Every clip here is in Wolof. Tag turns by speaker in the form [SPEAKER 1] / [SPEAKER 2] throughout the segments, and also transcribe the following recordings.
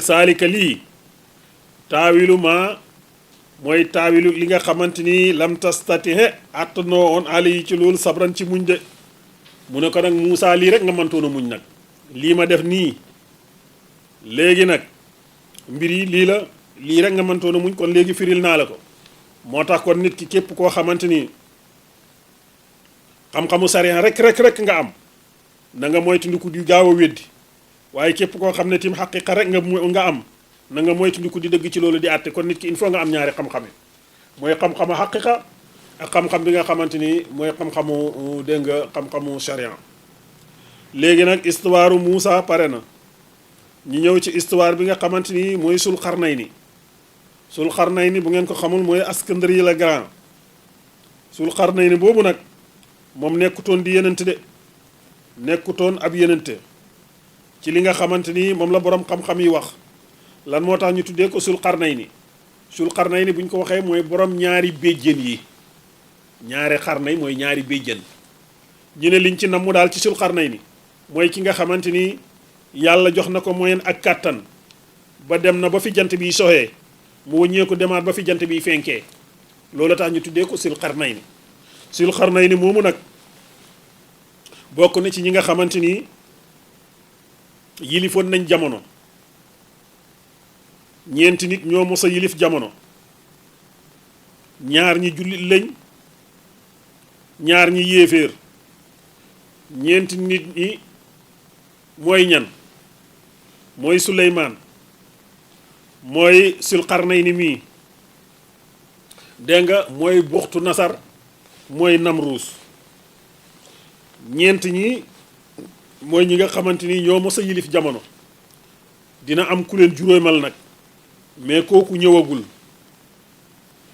[SPEAKER 1] saalika lii taawilu ma mooy taawilu li nga xamante ni lam tastatihe attanoo on ali yi ci loolu sabran ci muñ de mu ne ko nag Muusaa lii rek nga mëntoon a muñ nag lii ma def nii léegi nag mbir yi lii rek nga mëntoon a muñ kon léegi firil naa la ko moo tax kon nit ki képp koo xamante ni xam-xamu sariya rek nga am na nga moytandiku di gaaw a weddi waaye képp koo xam ne tim xaqiqa rek nga am na nga moytandiku di dëgg ci loolu di àtte kon nit ki il faut nga am ñaari xam-xam yi mooy xam-xamu xaqiqa ak xam-xam bi nga xamante ni mooy xam-xamu dégg nga xam-xamu sariya léegi nag histoire Muusaa pare na ñu ñëw ci histoire bi nga xamante ni mooy Sulxarnayni bu ngeen ko xamul mooy Iskandariya le Grand Sulxarnayni boobu nag moom nekkutoon di yenente de nekkutoon ab yenente ci li nga xamante ni moom la borom xam-xam yi wax lan moo tax ñu tuddee ko Sulxarnayni bu ñu ko waxee mooy borom ñaari béjjén yi ñaari xarnay mooy ñaari béjjén ñu ne liñ ci namm daal ci Sulxarnayni mooy ki nga xamante ni yàlla jox na ko moyen ak kàttan ba dem na ba fi jant bi soxee mu wëññeeku demaat ba fi jant bi fenkee loolu tax ñu tuddee ko Sulxarnayni moomu nag bokk na ci ñi nga xamante ni yilifoon nañ jamono ñeenti nit ñoo mos a yilif jamono ñaar ñi jullit lañ ñaar ñi yéeféer ñeenti nit ñi mooy ñan mooy Suleymaan mooy Sulxarnayni mii dégg nga mooy Buxtu Nasar mooy Namruus ñeent ñi mooy ñi nga xamante ni ñoo mos a yilif jamono dina am ku leen juróomal nag mais kooku ñëwagul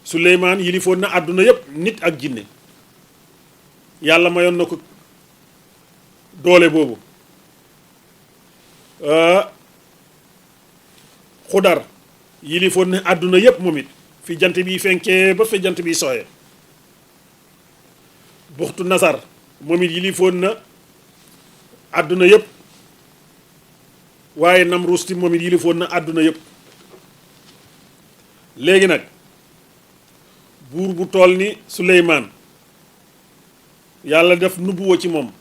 [SPEAKER 1] Suleymaan yilifoon na àdduna yépp nit ak jinne yàlla mayoon na ko doole boobu Xudar yilifoon na àdduna yépp moom it fi jant bi fenkee ba fi jant bi soxee Buxtu Nasar moom it yilifoon na àdduna yépp waaye Namruus ti moom it yilifoon na àdduna yépp léegi nag buur bu tool ni Suleymaan yàlla def nubuwa ci moom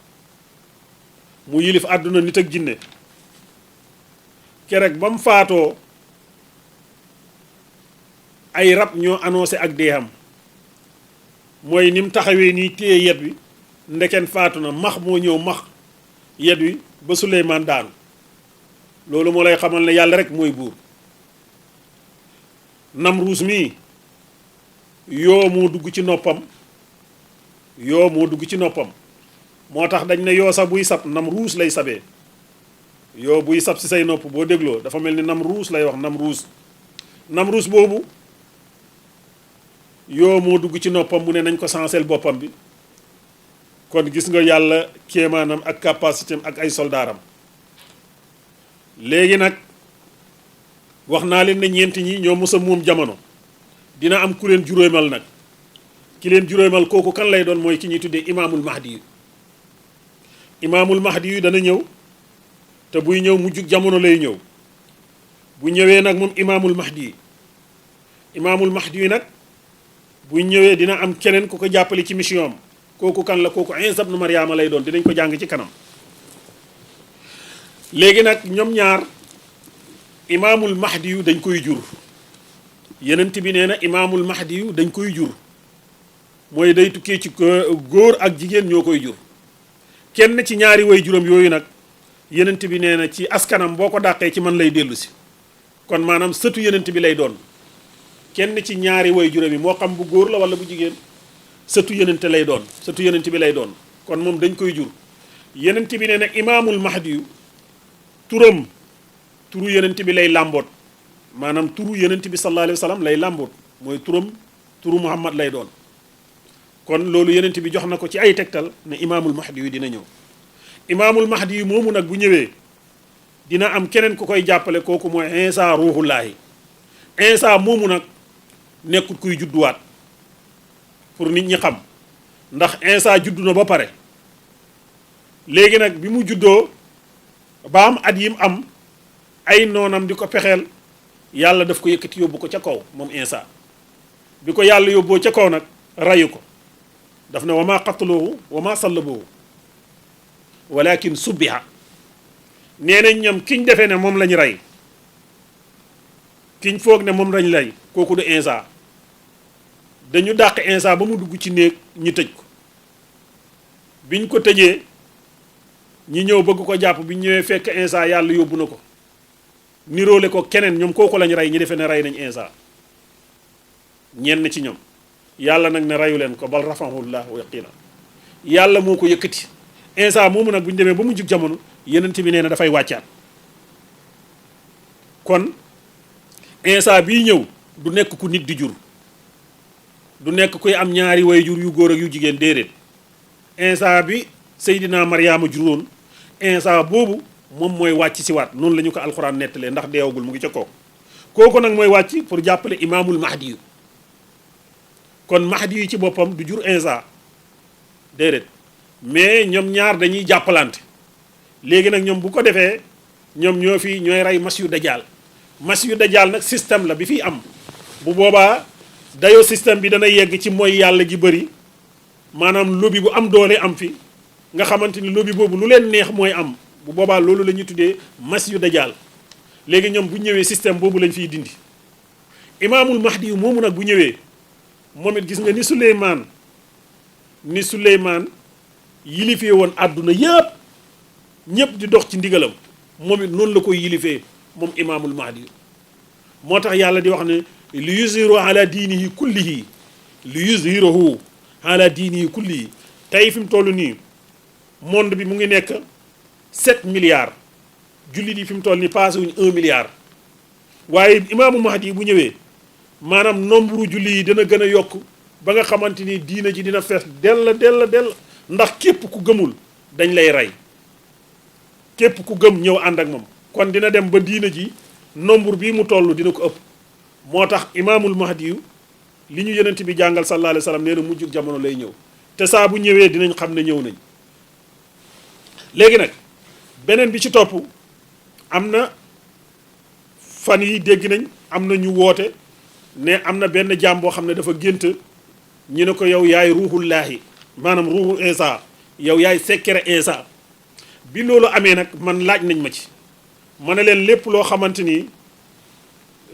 [SPEAKER 1] mu yilif àdduna nit ak jinne kerek ba mu faatoo ay rab ñoo annoncé ak deexam mooy ni mu taxawee nii téye yet wi ndeken faatu na max moo ñëw max yet wi ba Suleymaan daanu loolu moo lay xamal ne yàlla rek mooy buur Namruus mii yoo moo dugg ci noppam moo tax dañ ne yoo sax buy sab Namruus lay sabee yoo buy sab si say nopp boo dégloo dafa mel ni Namruus lay wax Namruus boobu yoo moo dugg ci noppam mu ne nañ ko sanseel boppam bi kon gis nga yàlla kéemaanam ak capacité am ak ay soldaaram léegi nag wax naa leen ne ñeenti ñi ñoo mos a moom jamono dina am ku leen juróomal nag ki leen juróomal kooku kan lay doon mooy ki ñuy tuddee imaamul mahdi yu dana ñëw te buy ñëw mujjug jamono lay ñëw bu ñëwee nag moom imaamul mahdi yu nag buy ñëwee dina am keneen ku ko jàppale ci mission am kooku kan la kooku Iisaa ibnu Maryaama lay doon dinañ ko jàng ci kanam léegi nag ñoom ñaar imaamul mahdi yu dañ koy jur yenent bi nee na imaamul mahdi yu dañ koy jur mooy day tukkee ci góor ak jigéen ñoo koy jur kenn ci ñaari way juróom yooyu nag yenent bi nee na ci askanam boo ko dàqee ci man lay dellu si kon maanaam sëtu yenent bi lay doon kenn ci ñaari way juróom yi moo xam bu góor la wala bu jigéen sëtu yenent lay doon sëtu yenent bi lay doon kon moom dañ koy jur yenent bi nee na imaamul mahdi yu turu yenent bi lay làmboot maanaam turu yenent bi sallallahu alayhi wa sallam lay làmboot mooy turu Muhammad lay doon kon loolu yenent bi jox na ko ci ay tegtal ne imaamul mahdi yu dina ñëw imaamul mahdi yu moomu nag bu ñëwee dina am keneen ku koy jàppale kooku mooy Iisaa ruuxullaahi Iisaa moomu nag nekkut kuy judduwaat pour nit ñi xam ndax Iisaa juddu na ba pare léegi nag bi mu juddoo ba am at yim am ay noonam di ko pexeel yàlla daf ko yëkkati yóbbu ko ca kaw moom Insa bi ko yàlla yóbboo ca kaw nag rayu ko daf ne wa ma qataluhu wa ma sallabuhu walakin subbiha nee nañ ñoom kiñ defee ne moom lañ rey kiñ foog ne moom lañ lay kooku du Insa dañu dàq Insa ba mu dugg ci néeg ñi tëj ko biñ ko tëjee ñi ñëw bëgg ko jàpp bi ñëwee fekk Insa yàlla yóbbu na ko niroole ko keneen ñoom kooku lañ rey ñi defee ne rey nañ Insa ñenn ci ñoom yàlla nag ne reyu leen ko bal rafahullah wa yaqina yàlla moo ko yëkkati Insa moomu nag bu ñu demee ba mu jug jamono yenent bi nee na dafay wàccaat kon Insa bii ñëw du nekk ku nit di jur du nekk kuy am ñaari way jur yu góor ak yu jigéen déedéet Insa bi Seydina Mariama juróon Insa boobu moom mooy wàcc si waat noonu la ñu ko alxuraan nettalee ndax deewagul mu ngi ca kooku nag mooy wàcc pour jàppale imaamul mahdi yu kon mahdi yu ci boppam du jur Insa déedéet mais ñoom ñaar dañuy jàppalante léegi nag ñoom bu ko defee ñoom ñooy rey mas yu dajaal nag système la bi fi am bu boobaa dayoo système bi dana yegg ci mooy yàlla ji bëri maanaam lobby bu am doole am fi nga xamante ni lobby boobu lu leen neex mooy am bu boobaa loolu la ñuy tuddee mas yu dajaal léegi ñoom bu ñëwee système boobu lañ fiy dindi imaamul mahdi yu moomu nag bu ñëwee moom it gis nga ni Suleymaan yilifee woon àdduna yëpp ñëpp di dox ci ndigalam moom it noonu la koy yilifee moom imaamul mahdi yu moo tax yàlla di wax ne li yuzhiru ala diinihi kullihi tey fi mu toll nii monde bi mu ngi nekk 7 milliards jullit yi fi mu toll nii passé wuñ 1 milliard waaye imaamu mahdi yi bu ñëwee maanaam nombre julli yi dina gën a yokk ba nga xamante ni diina ji dina fees dell ndax képp ku gëmul dañ lay rey képp ku gëm ñëw ànd ak moom kon dina dem ba diina ji nombre bii mu toll dina ko ëpp moo tax imaamul mahdi yu li ñu yonent bi jàngal sallallahu alayhi wa sallam nee na mujjug jamono lay ñëw te saa bu ñëwee dinañ xam ne ñëw nañ léegi nag beneen bi ci topp am na fan yi dégg nañ am na ñu woote ne am na benn jaam boo xam ne dafa gént ñu ne ko yow yaay ruuxullaahi maanaam ruuxu Insa yow yaay sekkere Insa bi loolu amee nag man laaj nañ ma ci ma ne leen lépp loo xamante ni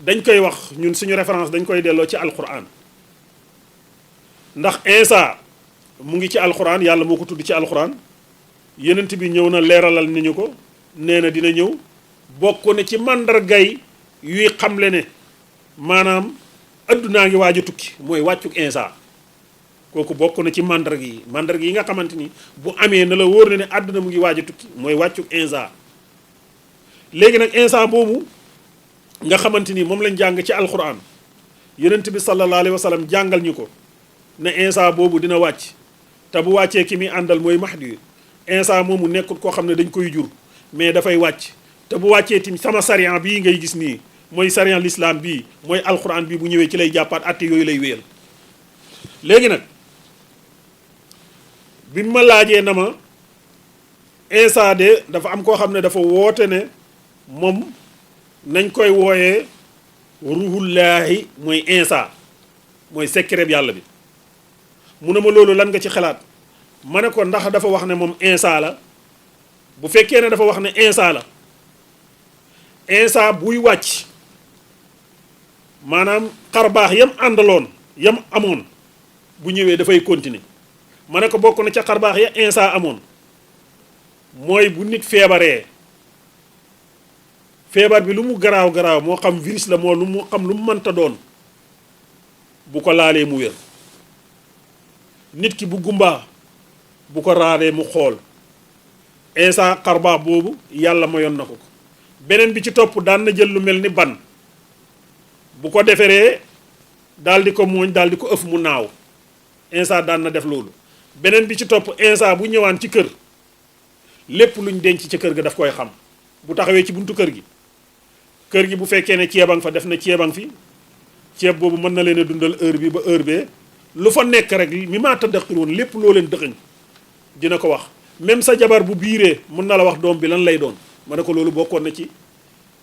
[SPEAKER 1] dañ koy wax ñun suñu référence dañ koy delloo ci alquran ndax Insa mu ngi ci alquran yàlla moo ko tudd ci alquran yenent bi ñëw na leeralal ni ñu ko nee na dina ñëw bokk na ci màndargay yuy xamle ne maanaam addunaa ngi waaj a tukki mooy wàccuk Insa kooku bokk na ci mandarga yi nga xamante ni bu amee na la wóor na ne àdduna mu ngi waaj a tukki mooy wàccuk Insa léegi nag Insa boobu nga xamante ni moom lañ jàng ci alquran yonent bi sallallahu alayhi wa sallam jàngal ñu ko ne Insa boobu dina wàcc te bu wàccee ki muy àndal mooy mahdi Insa moomu nekkul koo xam ne dañ koy jur mais dafay wàcc te bu wàccee tim sama sariyan bii ngay gis nii mooy sariyan l'islam bii mooy alquran bii bu ñëwee ci lay jàppaat atte yooyu lay wéyal léegi nag bi ma laajee na ma Insa de dafa am koo xam ne dafa woote ne moom nañ koy wooyee ruhullaahi mooy Insa mooy secret yàlla bi mu ne ma loolu lan nga ci xalaat ma ne ko ndax dafa wax ne moom Insa la bu fekkee ne dafa wax ne Insa la Insa buy wàcc maanaam xarbaax yam àndaloon yam amoon bu ñëwee dafay continuer ma ne ko bokk na ca xarbaax ya Insa amoon mooy bu nit feebaree feebar bi lu mu garaaw moo xam virus la moo lu mu xam lu mu mënta doon bu ko laalee mu wér nit ki bu gumbaa bu ko raalee mu xool Insa xarbaax boobu yàlla mayoon na ko beneen bi ci topp daan na jël lu mel ni ban bu ko deferee daal di ko mooñ daal di ko ëf mu naaw Insa daan na def loolu beneen bi ci topp Insa bu ñëwaan ci kër lépp luñ denc ci kër ga daf koy xam bu taxawee ci buntu kër gi bu fekkee ne ceebang fa def na ceebang fi ceeb boobu mën na leen a dundal heure bi ba heure bee lu fa nekk rek mi maa taddaxir woon lépp loo leen dëxëñ dina ko wax même sa jabar bu biiree mën na la wax doom bi lan lay doon ma ne ko loolu bokkoon na ci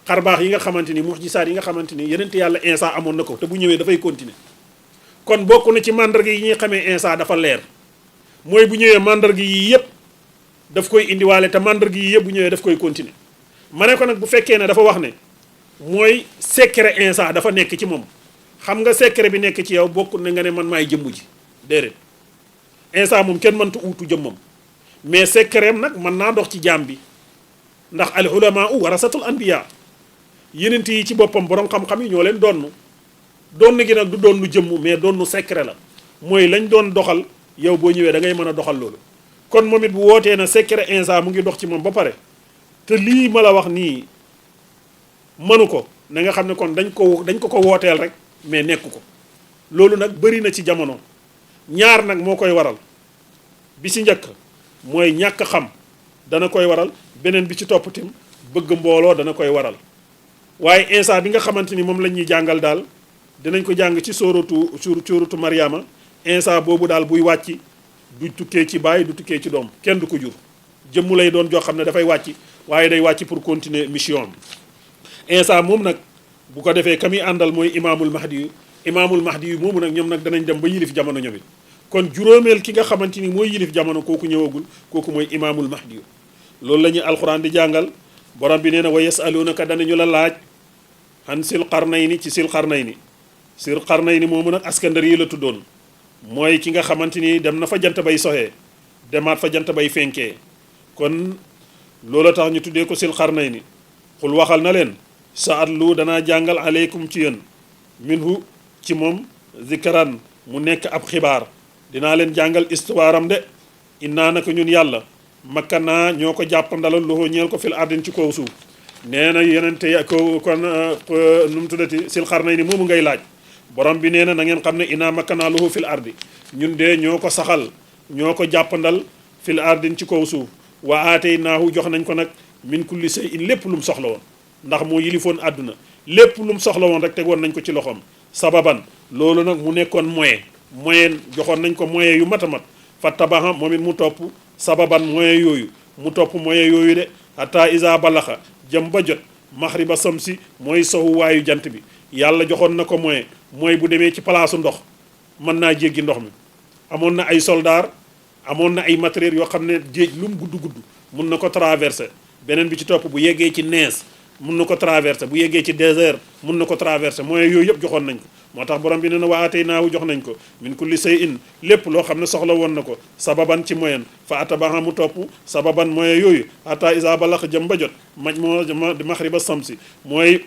[SPEAKER 1] xarbaax yi nga xamante ni muxjisaat yi nga xamante ni yeneen yàlla Insa amoon na ko te bu ñëwee dafay continuer kon bokk na ci mandarga yi ñuy xamee Insa dafa leer mooy bu ñëwee mandarga yi yëpp daf koy indiwaale te mandarga yi yëpp bu ñëwee daf koy continuer ma ne ko nag bu fekkee ne dafa wax ne mooy secret Insa dafa nekk ci moom xam nga secret bi nekk ci yow bokk na nga ne man maay jëmm ji déedéet Insa moom kenn mënta uutu jëmmam mais secretam nag mën naa dox ci jaam bi ndax al ulamaa warasatul anbiya yenent yi ci boppam borom xam-xam yi ñoo leen donn gi nag du doon jëmm mais doon secret la mooy lañ doon doxal yow boo ñëwee da ngay mën a doxal loolu kon moom it bu wootee na secret Insa mu ngi dox ci moom ba pare te lii ma la wax nii mënu ko na nga xam ne kon dañ ko wooteel rek mais nekku ko loolu nag bëri na ci jamono ñaar nag moo koy waral bi ci njëkk mooy ñàkk xam dana koy waral beneen bi ci toppatim bëgg mbooloo dana koy waral waaye Insa bi nga xamante ni moom la ñuy jàngal daal dinañ ko jàng ci sóoratu Mariama Insa boobu daal buy wàcc du tukkee ci baay du tukkee ci doom kenn du ko jur jëmmu lay doon joo xam ne dafay wàcc waaye day wàcc pour continuer mission bi Insa moom nag bu ko defee ka muy àndal mooy imaamul mahdi yu moomu nag ñoom nag danañ dem ba yilif jamono ñoom it kon juróomeel ki nga xamante ni mooy yilif jamono kooku ñëwagul kooku mooy imaamul mahdi yu loolu la ñuy alxuraan di jàngal borom bi nee na wa yasalunaka danañu la laaj an sil qarnayni ci sil qarnayni moomu nag askandar yi la tuddoon mooy ki nga xamante ni dem na fa jant bay soxee demaat fa jant bay fenkee kon loola tax ñu tuddee ko sil qarnayni xul waxal na leen sa atlu danaa jàngal aleykum ci yéen minhu ci moom zikran mu nekk ab xibaar dinaa leen jàngal histoire am de innaa naka ñun yàlla makkanaa ñoo ko jàppandalal loxo ñeel ko fil ardin ci kaw suuf nee na yenente ko kon nu mu tuddati sil qarnayni moomu ngay laaj borom bi nee na na ngeen xam ne innaa makkanaa loxo fil ardi ñun de ñoo ko saxal ñoo ko jàppandal fil ardin ci kaw suuf wa aataynaahu jox nañ ko nag min kulli shay'in lépp lu mu soxla woon ndax moo yilifoon àdduna lépp lu mu soxla woon rek tegoon nañ ko ci loxoom sababan loolu nag mu nekkoon moyen joxoon nañ ko moyen yu mat a mat fa tabaxa moom it mu topp sababan moyen yooyu mu topp moyen yooyu de hatta isa balaxa jëm ba jot maxriba samsi mooy sowu waayu jant bi yàlla joxoon na ko moyen mooy bu demee ci palaasu ndox mën naa jéggi ndox mi amoon na ay soldaar amoon na ay matériel yoo xam ne géej lu mu gudd mun na ko traversé beneen bi ci topp bu yeggee ci nees mun na ko traversé bu yeggee ci désert mun na ko traversé moyens yooyu yëpp joxoon nañ ko moo tax borom bi nee na wa aataynaahu jox nañ ko min kulli shay'in lépp loo xam ne soxla woon na ko sababan ci moyen fa atabaxa mu topp sababan moyen yooyu ata isa balax jëm ba jot maxriba samsi mooy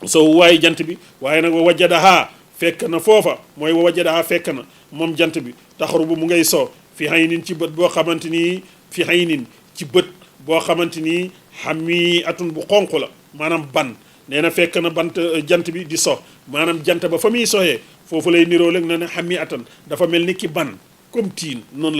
[SPEAKER 1] sow waaye jant bi waaye nag wa wajadaha fekk na foofa mooy wa wajadaha fekk na moom jant bi taxarubu mu ngay soo fi haynin ci bët boo xamante ni fi haynin ci bët boo xamante ni xami atun bu xonq la maanaam ban nee na fekk na bant jant bi di so maanaam jant ba fa muy soxee foofu lay niroo léeg na ne xami atan dafa mel ni ki ban comme tiin noonu la